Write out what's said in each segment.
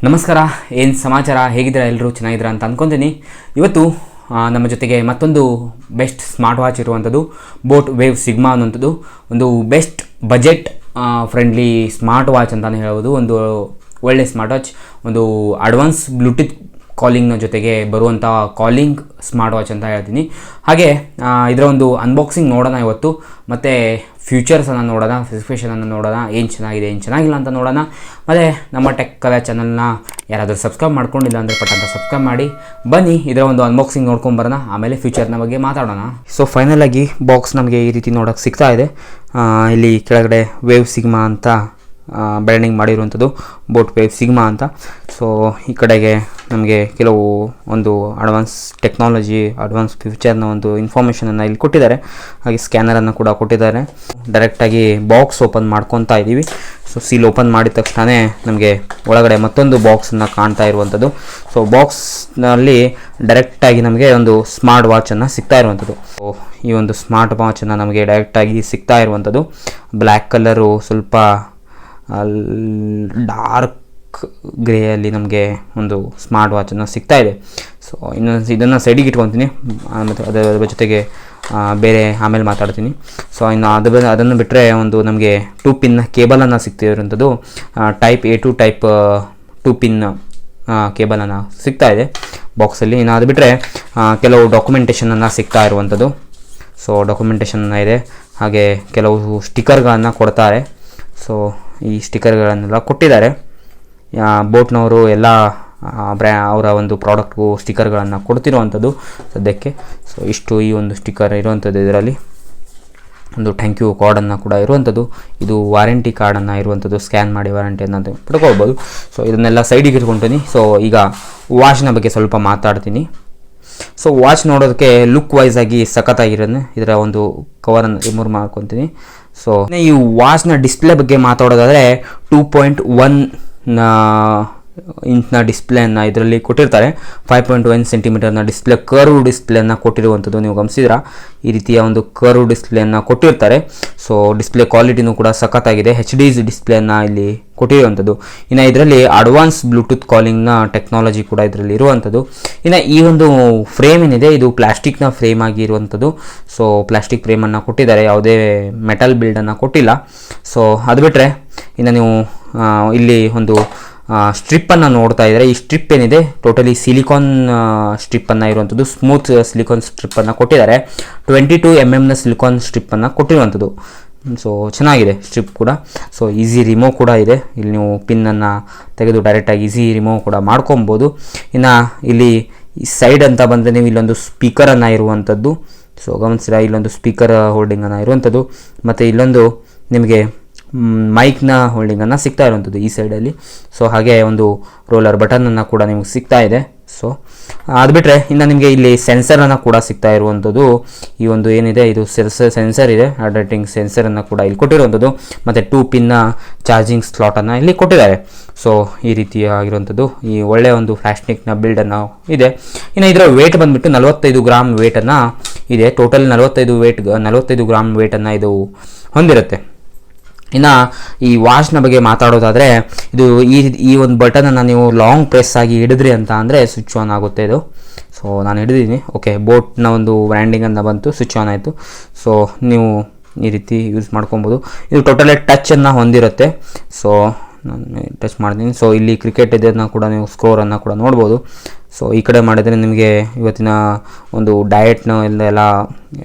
ನಮಸ್ಕಾರ, ಏನು ಸಮಾಚಾರ, ಹೇಗಿದ್ದೀರಾ? ಎಲ್ಲರೂ ಚೆನ್ನಾಗಿದ್ದೀರಾ ಅಂತ ಅಂದ್ಕೊತೀನಿ. ಇವತ್ತು ನಮ್ಮ ಜೊತೆಗೆ ಮತ್ತೊಂದು ಬೆಸ್ಟ್ ಸ್ಮಾರ್ಟ್ ವಾಚ್ ಇರುವಂಥದ್ದು ಬೋಟ್ ವೇವ್ ಸಿಗ್ಮಾ ಅನ್ನುವಂಥದ್ದು ಒಂದು best budget friendly smart watch ಅಂತಲೇ ಹೇಳ್ಬೋದು. ಒಂದು ಒಳ್ಳೆ ಸ್ಮಾರ್ಟ್ ವಾಚ್, ಒಂದು ಅಡ್ವಾನ್ಸ್ ಬ್ಲೂಟೂತ್ ಕಾಲಿಂಗ್ನ ಜೊತೆಗೆ ಬರುವಂಥ ಕಾಲಿಂಗ್ ಸ್ಮಾರ್ಟ್ ವಾಚ್ ಅಂತ ಹೇಳ್ತೀನಿ. ಹಾಗೆ ಇದರ ಒಂದು ಅನ್ಬಾಕ್ಸಿಂಗ್ ನೋಡೋಣ ಇವತ್ತು, ಮತ್ತು ಫ್ಯೂಚರ್ಸನ್ನು ನೋಡೋಣ, ಸ್ಪೆಸಿಫಿಕೇಷನನ್ನು ನೋಡೋಣ, ಏನು ಚೆನ್ನಾಗಿದೆ ಏನು ಚೆನ್ನಾಗಿಲ್ಲ ಅಂತ ನೋಡೋಣ. ಮತ್ತು ನಮ್ಮ ಟೆಕ್ ಕಲಾ ಚಾನಲ್ನ ಯಾರಾದರೂ ಸಬ್ಸ್ಕ್ರೈಬ್ ಮಾಡ್ಕೊಂಡಿಲ್ಲ ಅಂದರೆ ಪಟ್ಟಂತ ಸಬ್ಸ್ಕ್ರೈಬ್ ಮಾಡಿ. ಬನ್ನಿ ಇದರ ಒಂದು ಅನ್ಬಾಕ್ಸಿಂಗ್ ನೋಡ್ಕೊಂಬರೋಣ, ಆಮೇಲೆ ಫ್ಯೂಚರ್ನ ಬಗ್ಗೆ ಮಾತಾಡೋಣ. ಸೊ ಫೈನಲ್ ಆಗಿ ಬಾಕ್ಸ್ ನಮಗೆ ಈ ರೀತಿ ನೋಡೋಕ್ಕೆ ಸಿಗ್ತಾ ಇದೆ. ಇಲ್ಲಿ ಕೆಳಗಡೆ ವೇವ್ ಸಿಗ್ಮಾ ಅಂತ ಬ್ರ್ಯಾಂಡಿಂಗ್ ಮಾಡಿರುವಂಥದ್ದು ಬೋಟ್ ವೇವ್ ಸಿಗ್ಮಾ ಅಂತ. ಸೊ ಈ ಕಡೆಗೆ ನಮಗೆ ಕೆಲವು ಒಂದು ಅಡ್ವಾನ್ಸ್ ಟೆಕ್ನಾಲಜಿ, ಅಡ್ವಾನ್ಸ್ ಫ್ಯೂಚರ್ನ ಒಂದು ಇನ್ಫಾರ್ಮೇಷನನ್ನು ಇಲ್ಲಿ ಕೊಟ್ಟಿದ್ದಾರೆ. ಹಾಗೆ ಸ್ಕ್ಯಾನರನ್ನು ಕೂಡ ಕೊಟ್ಟಿದ್ದಾರೆ. ಡೈರೆಕ್ಟಾಗಿ ಬಾಕ್ಸ್ ಓಪನ್ ಮಾಡ್ಕೊತಾ ಇದ್ದೀವಿ. ಸೊ ಸೀಲ್ ಓಪನ್ ಮಾಡಿದ ತಕ್ಷಣ ನಮಗೆ ಒಳಗಡೆ ಮತ್ತೊಂದು ಬಾಕ್ಸನ್ನು ಕಾಣ್ತಾ ಇರುವಂಥದ್ದು. ಸೊ ಬಾಕ್ಸ್ನಲ್ಲಿ ಡೈರೆಕ್ಟಾಗಿ ನಮಗೆ ಒಂದು ಸ್ಮಾರ್ಟ್ ವಾಚನ್ನು ಸಿಗ್ತಾ ಇರುವಂಥದ್ದು. ಸೊ ಈ ಒಂದು ಸ್ಮಾರ್ಟ್ ವಾಚನ್ನು ನಮಗೆ ಡೈರೆಕ್ಟಾಗಿ ಸಿಗ್ತಾ ಇರುವಂಥದ್ದು ಬ್ಲ್ಯಾಕ್ ಕಲರು, ಸ್ವಲ್ಪ ಡಾರ್ಕ್ ಗ್ರೇಯಲ್ಲಿ ನಮಗೆ ಒಂದು ಸ್ಮಾರ್ಟ್ ವಾಚನ್ನು ಸಿಗ್ತಾ ಇದೆ. ಸೊ ಇದನ್ನು ಸೈಡಿಗೆ ಇಟ್ಕೊತೀನಿ, ಮತ್ತು ಅದರ ಜೊತೆಗೆ ಬೇರೆ ಆಮೇಲೆ ಮಾತಾಡ್ತೀನಿ. ಸೊ ಇನ್ನು ಅದನ್ನು ಬಿಟ್ಟರೆ ಒಂದು ನಮಗೆ 2 ಪಿನ್ ಕೇಬಲನ್ನು ಸಿಗ್ತಿರೋಂಥದ್ದು, type A to type 2 pin ಕೇಬಲನ್ನು ಸಿಗ್ತಾ ಇದೆ ಬಾಕ್ಸಲ್ಲಿ. ಇನ್ನು ಅದು ಬಿಟ್ಟರೆ ಕೆಲವು ಡಾಕ್ಯುಮೆಂಟೇಷನನ್ನು ಸಿಗ್ತಾ ಇರುವಂಥದ್ದು. ಸೊ ಡಾಕ್ಯುಮೆಂಟೇಷನ್ ಇದೆ, ಹಾಗೆ ಕೆಲವು ಸ್ಟಿಕ್ಕರ್ಗಳನ್ನು ಕೊಡ್ತಾರೆ. ಸೊ ಈ ಸ್ಟಿಕ್ಕರ್ಗಳನ್ನೆಲ್ಲ ಕೊಟ್ಟಿದ್ದಾರೆ ಬೋಟ್ನವರು. ಎಲ್ಲ ಅವರ ಒಂದು ಪ್ರಾಡಕ್ಟ್ಗೂ ಸ್ಟಿಕ್ಕರ್ಗಳನ್ನು ಕೊಡ್ತಿರುವಂಥದ್ದು ಸದ್ಯಕ್ಕೆ. ಸೊ ಇಷ್ಟು ಈ ಒಂದು ಸ್ಟಿಕ್ಕರ್ ಇರುವಂಥದ್ದು. ಇದರಲ್ಲಿ ಒಂದು ಥ್ಯಾಂಕ್ ಯು ಕಾರ್ಡನ್ನು ಕೂಡ ಇರುವಂಥದ್ದು. ಇದು ವಾರಂಟಿ ಕಾರ್ಡನ್ನು ಇರುವಂಥದ್ದು, ಸ್ಕ್ಯಾನ್ ಮಾಡಿ ವಾರಂಟಿಯನ್ನು ಅಂತ ಪಡ್ಕೊಳ್ಬೋದು. ಸೊ ಇದನ್ನೆಲ್ಲ ಸೈಡಿಗೆ ಇಟ್ಕೊಳ್ತೀನಿ. ಸೊ ಈಗ ವಾಚ್ನ ಬಗ್ಗೆ ಸ್ವಲ್ಪ ಮಾತಾಡ್ತೀನಿ. ಸೊ ವಾಚ್ ನೋಡೋದಕ್ಕೆ ಲುಕ್ ವೈಸ್ ಆಗಿ ಸಖತ್ತಾಗಿರೋದು. ಇದರ ಒಂದು ಕವರನ್ನು ರಿಮೂವ್ ಮಾಡ್ಕೊತೀನಿ. ಸೊ ಈ ವಾಚ್ನ ಡಿಸ್ಪ್ಲೇ ಬಗ್ಗೆ ಮಾತಾಡೋದಾದರೆ 2.1 ಇಂಚ್ನ ಡಿಸ್ಪ್ಲೇಯನ್ನು ಇದರಲ್ಲಿ ಕೊಟ್ಟಿರ್ತಾರೆ. 5.1 ಸೆಂಟಿಮೀಟರ್ನ ಡಿಸ್ಪ್ಲೇ, ಕರ್ವ್ ಡಿಸ್ಪ್ಲೇಯನ್ನು ಕೊಟ್ಟಿರುವಂಥದ್ದು ನೀವು ಗಮನಿಸಿದ್ರಾ. ಈ ರೀತಿಯ ಒಂದು ಕರ್ವ್ ಡಿಸ್ಪ್ಲೇಯನ್ನು ಕೊಟ್ಟಿರ್ತಾರೆ. ಸೊ ಡಿಸ್ಪ್ಲೇ ಕ್ವಾಲಿಟಿನೂ ಕೂಡ ಸಖತ್ತಾಗಿದೆ. HD ಡಿಸ್ಪ್ಲೇಯನ್ನು ಇಲ್ಲಿ ಕೊಟ್ಟಿರುವಂಥದ್ದು. ಇನ್ನು ಇದರಲ್ಲಿ ಅಡ್ವಾನ್ಸ್ ಬ್ಲೂಟೂತ್ ಕಾಲಿಂಗ್ನ ಟೆಕ್ನಾಲಜಿ ಕೂಡ ಇದರಲ್ಲಿ ಇರುವಂಥದ್ದು. ಇನ್ನು ಈ ಒಂದು ಫ್ರೇಮ್ ಏನಿದೆ, ಇದು ಪ್ಲಾಸ್ಟಿಕ್ನ ಫ್ರೇಮ್ ಆಗಿರುವಂಥದ್ದು. ಸೊ ಪ್ಲಾಸ್ಟಿಕ್ ಫ್ರೇಮನ್ನು ಕೊಟ್ಟಿದ್ದಾರೆ, ಯಾವುದೇ ಮೆಟಲ್ ಬಿಲ್ಡನ್ನು ಕೊಟ್ಟಿಲ್ಲ. ಸೊ ಅದು ಬಿಟ್ಟರೆ ಇನ್ನು ನೀವು ಇಲ್ಲಿ ಒಂದು ಸ್ಟ್ರಿಪ್ಪನ್ನು ನೋಡ್ತಾ ಇದ್ದಾರೆ. ಈ ಸ್ಟ್ರಿಪ್ ಏನಿದೆ ಟೋಟಲಿ ಸಿಲಿಕಾನ್ ಸ್ಟ್ರಿಪ್ಪನ್ನು ಇರುವಂಥದ್ದು, ಸ್ಮೂತ್ ಸಿಲಿಕಾನ್ ಸ್ಟ್ರಿಪ್ಪನ್ನು ಕೊಟ್ಟಿದ್ದಾರೆ. 22 mm ಸಿಲಿಕಾನ್ ಸ್ಟ್ರಿಪ್ಪನ್ನು ಕೊಟ್ಟಿರುವಂಥದ್ದು. ಸೊ ಚೆನ್ನಾಗಿದೆ ಸ್ಟ್ರಿಪ್ ಕೂಡ. ಸೊ ಈಸಿ ರಿಮೂವ್ ಕೂಡ ಇದೆ. ಇಲ್ಲಿ ನೀವು ಪಿನ್ನನ್ನು ತೆಗೆದು ಡೈರೆಕ್ಟಾಗಿ ಈಸಿ ರಿಮೂವ್ ಕೂಡ ಮಾಡ್ಕೊಬೋದು. ಇನ್ನು ಇಲ್ಲಿ ಸೈಡ್ ಅಂತ ಬಂದರೆ ನೀವು ಇಲ್ಲೊಂದು ಸ್ಪೀಕರನ್ನು ಇರುವಂಥದ್ದು. ಸೊ ಗಮನಿಸಿರ, ಇಲ್ಲೊಂದು ಸ್ಪೀಕರ್ ಹೋಲ್ಡಿಂಗನ್ನು ಇರುವಂಥದ್ದು, ಮತ್ತು ಇಲ್ಲೊಂದು ನಿಮಗೆ ಮೈಕ್ನ ಹೋಲ್ಡಿಂಗನ್ನು ಸಿಗ್ತಾ ಇರುವಂಥದ್ದು ಈ ಸೈಡಲ್ಲಿ. ಸೊ ಹಾಗೆ ಒಂದು ರೋಲರ್ ಬಟನನ್ನು ಕೂಡ ನಿಮಗೆ ಸಿಗ್ತಾ ಇದೆ. ಸೊ ಅದು ಬಿಟ್ಟರೆ ಇನ್ನು ನಿಮಗೆ ಇಲ್ಲಿ ಸೆನ್ಸರನ್ನು ಕೂಡ ಸಿಗ್ತಾ ಇರುವಂಥದ್ದು. ಈ ಒಂದು ಏನಿದೆ, ಇದು ಸೆನ್ಸರ್ ಇದೆ, ರೇಟಿಂಗ್ ಸೆನ್ಸರನ್ನು ಕೂಡ ಇಲ್ಲಿ ಕೊಟ್ಟಿರುವಂಥದ್ದು, ಮತ್ತು 2 ಪಿನ್ನ ಚಾರ್ಜಿಂಗ್ ಸ್ಲಾಟನ್ನು ಇಲ್ಲಿ ಕೊಟ್ಟಿದ್ದಾರೆ. ಸೊ ಈ ರೀತಿಯಾಗಿರುವಂಥದ್ದು ಈ ಒಳ್ಳೆಯ ಒಂದು ಪ್ಲಾಸ್ಟಿಕ್ನ ಬಿಲ್ಡನ್ನು ಇದೆ. ಇನ್ನು ಇದರ ವೇಟ್ ಬಂದುಬಿಟ್ಟು 45 ಗ್ರಾಮ್ ವೇಟನ್ನು ಇದೆ. ಟೋಟಲ್ 45 ಗ್ರಾಮ್ ವೇಟನ್ನು ಇದು ಹೊಂದಿರುತ್ತೆ. ಇನ್ನು ಈ ವಾಚ್ನ ಬಗ್ಗೆ ಮಾತಾಡೋದಾದರೆ, ಇದು ಈ ಒಂದು ಬಟನನ್ನು ನೀವು ಲಾಂಗ್ ಪ್ರೆಸ್ ಆಗಿ ಹಿಡಿದ್ರಿ ಅಂತ ಅಂದರೆ ಸ್ವಿಚ್ ಆನ್ ಆಗುತ್ತೆ ಇದು. ಸೊ ನಾನು ಹಿಡಿದಿದ್ದೀನಿ. ಓಕೆ, ಬೋಟ್ನ ಒಂದು ಬ್ರ್ಯಾಂಡಿಂಗನ್ನು ಬಂತು, ಸ್ವಿಚ್ ಆನ್ ಆಯಿತು. ಸೊ ನೀವು ಈ ರೀತಿ ಯೂಸ್ ಮಾಡ್ಕೊಬೋದು. ಇದು ಟೋಟಲಿ ಟಚ್ಚನ್ನು ಹೊಂದಿರುತ್ತೆ. ಸೊ ನಾನು ಟಚ್ ಮಾಡ್ತೀನಿ. ಸೊ ಇಲ್ಲಿ ಕ್ರಿಕೆಟ್ ಇದನ್ನು ಕೂಡ ನೀವು ಸ್ಕೋರನ್ನು ಕೂಡ ನೋಡ್ಬೋದು. ಸೊ ಈ ಕಡೆ ಮಾಡಿದರೆ ನಿಮಗೆ ಇವತ್ತಿನ ಒಂದು ಡಯಟ್ನ ಎಲ್ಲ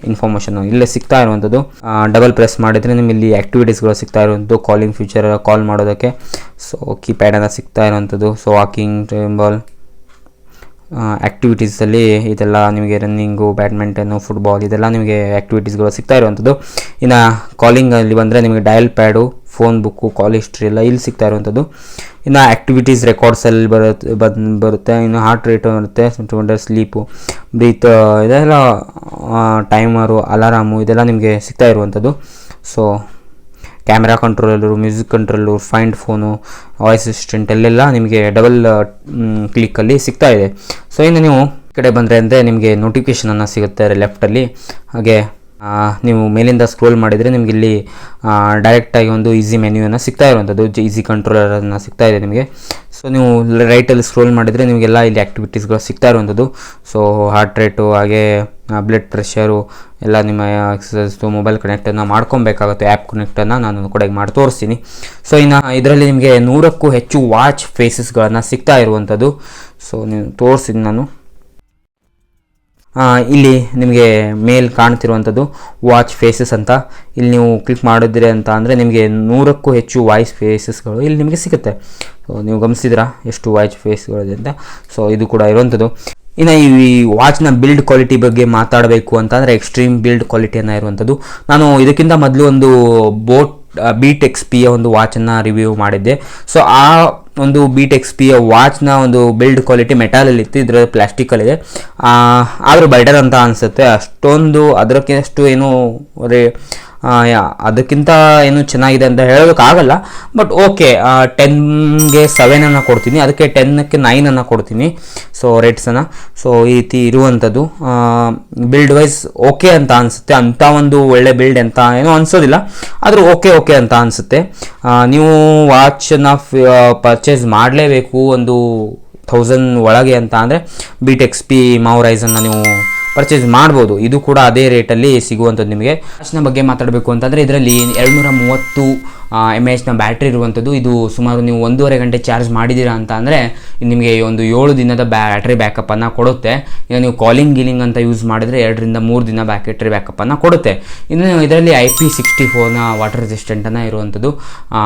ಇನ್ಫಾರ್ಮೇಷನ್ನು ಇಲ್ಲೇ ಸಿಗ್ತಾ ಇರುವಂಥದ್ದು. ಡಬಲ್ ಪ್ರೆಸ್ ಮಾಡಿದರೆ ನಿಮಗೆ ಇಲ್ಲಿ ಆ್ಯಕ್ಟಿವಿಟೀಸ್ಗಳು ಸಿಗ್ತಾ ಇರುವಂಥದ್ದು, ಕಾಲಿಂಗ್ ಫ್ಯೂಚರ್ ಕಾಲ್ ಮಾಡೋದಕ್ಕೆ. ಸೊ ಕೀಪ್ಯಾಡನ್ನು ಸಿಗ್ತಾ ಇರುವಂಥದ್ದು. ಸೊ ವಾಕಿಂಗ್, ಟೇಬಲ್ ಆ್ಯಕ್ಟಿವಿಟೀಸಲ್ಲಿ ಇದೆಲ್ಲ ನಿಮಗೆ ರನ್ನಿಂಗು, ಬ್ಯಾಡ್ಮಿಂಟನ್ನು, ಫುಟ್ಬಾಲ್ ಇದೆಲ್ಲ ನಿಮಗೆ ಆ್ಯಕ್ಟಿವಿಟೀಸ್ಗಳು ಸಿಗ್ತಾ ಇರುವಂಥದ್ದು. ಇನ್ನು ಕಾಲಿಂಗಲ್ಲಿ ಬಂದರೆ ನಿಮಗೆ ಡಯಲ್ ಪ್ಯಾಡು, ಫೋನ್ ಬುಕ್ಕು, ಕಾಲ್ ಹಿಸ್ಟ್ರಿ ಎಲ್ಲ ಇಲ್ಲಿ ಸಿಗ್ತಾ ಇರುವಂಥದ್ದು. ಇನ್ನು ಆ್ಯಕ್ಟಿವಿಟೀಸ್ ರೆಕಾರ್ಡ್ಸಲ್ಲಿ ಬರುತ್ತೆ. ಇನ್ನು ಹಾರ್ಟ್ ರೇಟು ಬರುತ್ತೆ, ಸ್ಲೀಪು, ಬ್ರೀತ್ ಇದೆಲ್ಲ, ಟೈಮರು, ಅಲಾರಾಮು ಇದೆಲ್ಲ ನಿಮಗೆ ಸಿಗ್ತಾ ಇರುವಂಥದ್ದು. So camera controller, music control, find phone, voice assistant ಅಲ್ಲೆಲ್ಲ ನಿಮಗೆ ಡಬಲ್ ಕ್ಲಿಕ್ಕಲ್ಲಿ ಸಿಗ್ತಾ ಇದೆ. ಸೊ ಇನ್ನು ನೀವು ಈ ಕಡೆ ಬಂದರೆ ಅಂದರೆ ನಿಮಗೆ ನೋಟಿಫಿಕೇಷನನ್ನು ಸಿಗುತ್ತೆ ಲೆಫ್ಟಲ್ಲಿ. ಹಾಗೆ ನೀವು ಮೇಲಿಂದ ಸ್ಕ್ರೋಲ್ ಮಾಡಿದರೆ ನಿಮಗೆ ಇಲ್ಲಿ ಡೈರೆಕ್ಟಾಗಿ ಒಂದು ಈಸಿ ಮೆನ್ಯೂನ ಸಿಗ್ತಾ ಇರುವಂಥದ್ದು, ಈಸಿ ಕಂಟ್ರೋಲರನ್ನು ಸಿಗ್ತಾ ಇದೆ ನಿಮಗೆ. ಸೊ ನೀವು ರೈಟಲ್ಲಿ ಸ್ಕ್ರೋಲ್ ಮಾಡಿದರೆ ನಿಮಗೆಲ್ಲ ಇಲ್ಲಿ ಆ್ಯಕ್ಟಿವಿಟೀಸ್ಗಳು ಸಿಗ್ತಾ ಇರುವಂಥದ್ದು. ಸೊ ಹಾರ್ಟ್ ರೇಟು, ಹಾಗೆ ಬ್ಲಡ್ ಪ್ರೆಷರು ಎಲ್ಲ ನಿಮ್ಮ ಎಕ್ಸಸೈಸ್ದು ಮೊಬೈಲ್ ಕನೆಕ್ಟನ್ನು ಮಾಡ್ಕೊಬೇಕಾಗುತ್ತೆ. ಆ್ಯಪ್ ಕನೆಕ್ಟನ್ನು ನಾನು ಕೂಡ ಈಗ ಮಾಡಿ ತೋರಿಸ್ತೀನಿ. ಸೊ ಇನ್ನು ಇದರಲ್ಲಿ ನಿಮಗೆ 100ಕ್ಕೂ ಹೆಚ್ಚು ವಾಚ್ ಫೇಸಸ್ಗಳನ್ನು ಸಿಗ್ತಾ ಇರುವಂಥದ್ದು. ಸೊ ನೀವು ತೋರಿಸಿದ್ದು ನಾನು ಇಲ್ಲಿ ನಿಮಗೆ ಮೇಲ್ ಕಾಣ್ತಿರುವಂಥದ್ದು ವಾಚ್ ಫೇಸಸ್ ಅಂತ. ಇಲ್ಲಿ ನೀವು ಕ್ಲಿಕ್ ಮಾಡಿದ್ರಿ ಅಂತ ಅಂದರೆ ನಿಮಗೆ 100ಕ್ಕೂ ಹೆಚ್ಚು ವಾಯ್ಸ್ ಫೇಸಸ್ಗಳು ಇಲ್ಲಿ ನಿಮಗೆ ಸಿಗುತ್ತೆ. ಸೊ ನೀವು ಗಮನಿಸಿದ್ರಾ ಎಷ್ಟು ವಾಚ್ ಫೇಸ್ಗಳಿದೆ ಅಂತ. ಸೊ ಇದು ಕೂಡ ಇರುವಂಥದ್ದು. ಇನ್ನು ಈ ವಾಚ್ನ ಬಿಲ್ಡ್ ಕ್ವಾಲಿಟಿ ಬಗ್ಗೆ ಮಾತಾಡಬೇಕು ಅಂತಂದರೆ ಎಕ್ಸ್ಟ್ರೀಮ್ ಬಿಲ್ಡ್ ಕ್ವಾಲಿಟಿಯನ್ನು ಇರುವಂಥದ್ದು. ನಾನು ಇದಕ್ಕಿಂತ ಮೊದಲು ಒಂದು ಬೀಟ್ XPಯ ಒಂದು ವಾಚನ್ನು ರಿವ್ಯೂ ಮಾಡಿದ್ದೆ. ಸೊ ಆ ಒಂದು ಬೀಟ್ XPಯ ವಾಚ್ನ ಒಂದು ಬಿಲ್ಡ್ ಕ್ವಾಲಿಟಿ ಮೆಟಾಲಲ್ಲಿತ್ತು, ಇದರ ಪ್ಲಾಸ್ಟಿಕಲ್ಲಿದೆ. ಆದರೂ ಬೆಟರ್ ಅಂತ ಅನಿಸುತ್ತೆ. ಅಷ್ಟೊಂದು ಅದಕ್ಕಿಂತಷ್ಟು ಏನು ಅದಕ್ಕಿಂತ ಏನು ಚೆನ್ನಾಗಿದೆ ಅಂತ ಹೇಳೋದಕ್ಕಾಗಲ್ಲ. ಬಟ್ ಓಕೆ, 10ಗೆ 7 ಕೊಡ್ತೀನಿ, ಅದಕ್ಕೆ 10ಕ್ಕೆ 9 ಕೊಡ್ತೀನಿ. ಸೊ ರೇಟ್ಸನ್ನು. ಸೊ ಈ ರೀತಿ ಇರುವಂಥದ್ದು ಬಿಲ್ಡ್ ವೈಸ್ ಓಕೆ ಅಂತ ಅನಿಸುತ್ತೆ. ಅಂಥ ಒಂದು ಒಳ್ಳೆ ಬಿಲ್ಡ್ ಅಂತ ಏನೂ ಅನಿಸೋದಿಲ್ಲ, ಆದರೂ ಓಕೆ ಅಂತ ಅನಿಸುತ್ತೆ. ನೀವು ವಾಚನ್ನು ಪರ್ಚೇಸ್ ಮಾಡಲೇಬೇಕು ಒಂದು 1000 ಒಳಗೆ ಅಂತ ಅಂದರೆ ಬೀಟ್ XP ಮಾವ್ ರೈಸನ್ನು ನೀವು ಪರ್ಚೇಸ್ ಮಾಡ್ಬೋದು. ಇದು ಕೂಡ ಅದೇ ರೇಟಲ್ಲಿ ಸಿಗುವಂಥದ್ದು ನಿಮಗೆ. ವಾಚ್ನ ಬಗ್ಗೆ ಮಾತಾಡಬೇಕು ಅಂತಂದರೆ ಇದರಲ್ಲಿ 230 mAh ಬ್ಯಾಟ್ರಿ ಇರುವಂಥದ್ದು. ಇದು ಸುಮಾರು ನೀವು 1.5 ಗಂಟೆ ಚಾರ್ಜ್ ಮಾಡಿದ್ದೀರಾ ಅಂತ ಅಂದರೆ ನಿಮಗೆ ಒಂದು 7 ದಿನದ ಬ್ಯಾಟ್ರಿ ಬ್ಯಾಕಪ್ಪನ್ನು ಕೊಡುತ್ತೆ. ಇನ್ನು ನೀವು ಕಾಲಿಂಗ್ ಅಂತ ಯೂಸ್ ಮಾಡಿದರೆ 2 ರಿಂದ 3 ದಿನ ಬ್ಯಾಟ್ರಿ ಬ್ಯಾಕಪ್ಪನ್ನು ಕೊಡುತ್ತೆ. ಇನ್ನು ಇದರಲ್ಲಿ IP64ನ ವಾಟರ್ ರೆಸಿಸ್ಟೆಂಟನ್ನು ಇರುವಂಥದ್ದು.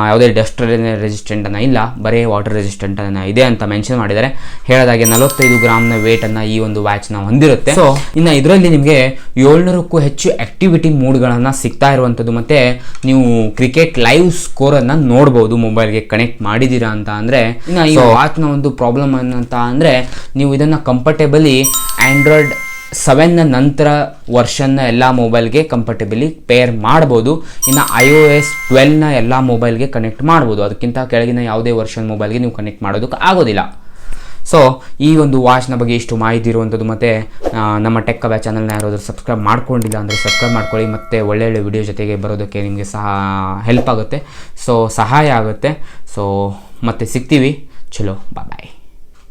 ಯಾವುದೇ ಡಸ್ಟ್ ರೆಸಿಸ್ಟೆಂಟನ್ನು ಇಲ್ಲ, ಬರೀ ವಾಟರ್ ರೆಸಿಸ್ಟೆಂಟನ್ನು ಇದೆ ಅಂತ ಮೆನ್ಷನ್ ಮಾಡಿದ್ದಾರೆ. ಹೇಳೋದಾಗೆ 45 ಗ್ರಾಮ್ನ ವೇಟನ್ನು ಈ ಒಂದು ವಾಚ್ನ ಹೊಂದಿರುತ್ತೆ. ಸೊ ಇನ್ನು ಇದರಲ್ಲಿ ನಿಮಗೆ 700ಕ್ಕೂ ಹೆಚ್ಚು ಆಕ್ಟಿವಿಟಿ ಮೋಡ್ಗಳನ್ನು ಸಿಗ್ತಾ ಇರುವಂಥದ್ದು. ಮತ್ತು ನೀವು ಕ್ರಿಕೆಟ್ ಲೈವ್ ಸ್ಕೋರನ್ನು ನೋಡ್ಬೋದು ಮೊಬೈಲ್ಗೆ ಕನೆಕ್ಟ್ ಮಾಡಿದ್ದೀರಾ ಅಂತ ಅಂದರೆ. ಇನ್ನು ಈ ವಾಚ್ನ ಒಂದು ಪ್ರಾಬ್ಲಮ್ ಏನಂತ ಅಂದರೆ ನೀವು ಇದನ್ನು ಕಂಫರ್ಟೇಬಲಿ ಆ್ಯಂಡ್ರಾಯ್ಡ್ 7ನ ನಂತರ ವರ್ಷನ್ನ ಎಲ್ಲ ಮೊಬೈಲ್ಗೆ ಕಂಫರ್ಟೇಬಲಿ ಪೇರ್ ಮಾಡ್ಬೋದು. ಇನ್ನು iOS 12ನ ಎಲ್ಲ ಮೊಬೈಲ್ಗೆ ಕನೆಕ್ಟ್ ಮಾಡ್ಬೋದು. ಅದಕ್ಕಿಂತ ಕೆಳಗಿನ ಯಾವುದೇ ವರ್ಷನ್ ಮೊಬೈಲ್ಗೆ ನೀವು ಕನೆಕ್ಟ್ ಮಾಡೋದಕ್ಕೆ ಆಗೋದಿಲ್ಲ. ಸೊ ಈ ಒಂದು ವಾಚ್ನ ಬಗ್ಗೆ ಇಷ್ಟು ಮಾಹಿತಿ ಇರುವಂಥದ್ದು. ಮತ್ತು ನಮ್ಮ ಟೆಕ್ ಕವ್ಯಾ ಚಾನಲ್ನ ಯಾರಾದರೂ ಸಬ್ಸ್ಕ್ರೈಬ್ ಮಾಡ್ಕೊಂಡಿಲ್ಲ ಅಂದರೆ ಸಬ್ಸ್ಕ್ರೈಬ್ ಮಾಡ್ಕೊಳ್ಳಿ. ಮತ್ತು ಒಳ್ಳೊಳ್ಳೆ ವಿಡಿಯೋ ಜೊತೆಗೆ ಬರೋದಕ್ಕೆ ನಿಮಗೆ ಹೆಲ್ಪ್ ಆಗುತ್ತೆ, ಸೊ ಸಹಾಯ ಆಗುತ್ತೆ. ಸೊ ಮತ್ತೆ ಸಿಗ್ತೀವಿ. ಚಲೋ ಬಾಯ್.